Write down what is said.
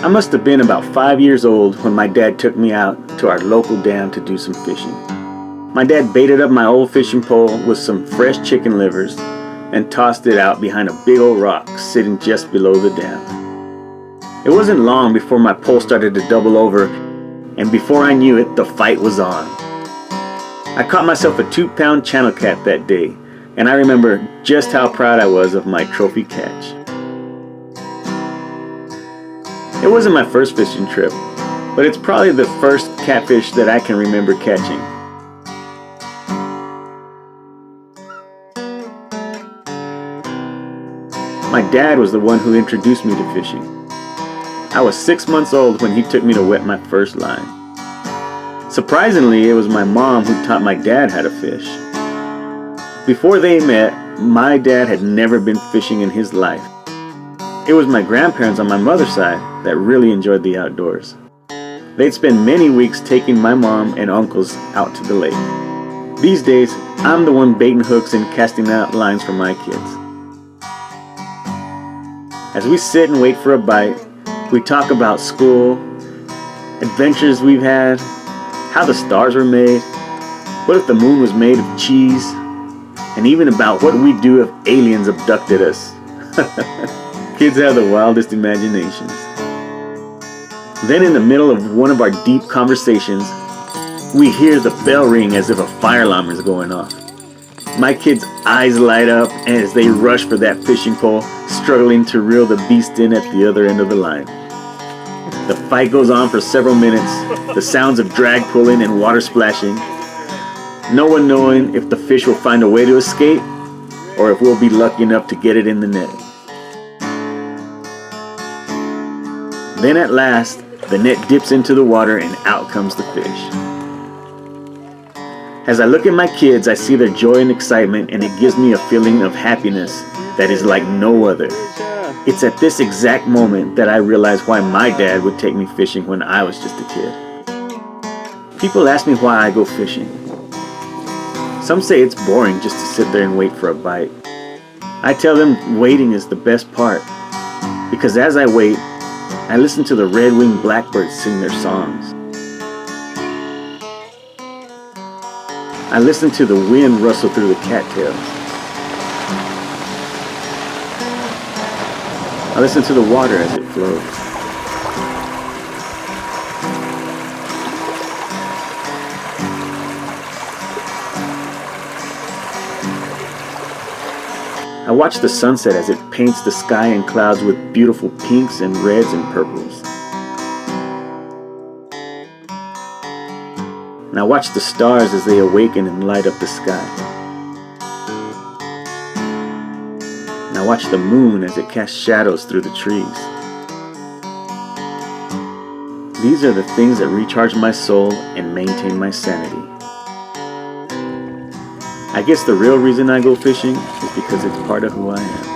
I must have been about 5 years old when my dad took me out to our local dam to do some fishing. My dad baited up my old fishing pole with some fresh chicken livers and tossed it out behind a big old rock sitting just below the dam. It wasn't long before my pole started to double over, and before I knew it, the fight was on. I caught myself a 2-pound channel cat that day, and I remember just how proud I was of my trophy catch. It wasn't my first fishing trip, but it's probably the first catfish that I can remember catching. My dad was the one who introduced me to fishing. I was 6 months old when he took me to wet my first line. Surprisingly, it was my mom who taught my dad how to fish. Before they met, my dad had never been fishing in his life. It was my grandparents on my mother's side that really enjoyed the outdoors. They'd spend many weeks taking my mom and uncles out to the lake. These days, I'm the one baiting hooks and casting out lines for my kids. As we sit and wait for a bite, we talk about school, adventures we've had, how the stars were made, what if the moon was made of cheese, and even about what we'd do if aliens abducted us. Kids have the wildest imaginations. Then in the middle of one of our deep conversations, we hear the bell ring as if a fire alarm is going off. My kids' eyes light up as they rush for that fishing pole, struggling to reel the beast in at the other end of the line. The fight goes on for several minutes, the sounds of drag pulling and water splashing, no one knowing if the fish will find a way to escape or if we'll be lucky enough to get it in the net. Then at last, the net dips into the water and out comes the fish. As I look at my kids, I see their joy and excitement, and it gives me a feeling of happiness that is like no other. It's at this exact moment that I realize why my dad would take me fishing when I was just a kid. People ask me why I go fishing. Some say it's boring just to sit there and wait for a bite. I tell them waiting is the best part, because as I wait, I listen to the red-winged blackbirds sing their songs. I listen to the wind rustle through the cattails. I listen to the water as it flows. I watch the sunset as it paints the sky and clouds with beautiful pinks and reds and purples. And I watch the stars as they awaken and light up the sky. And I watch the moon as it casts shadows through the trees. These are the things that recharge my soul and maintain my sanity. I guess the real reason I go fishing is because it's part of who I am.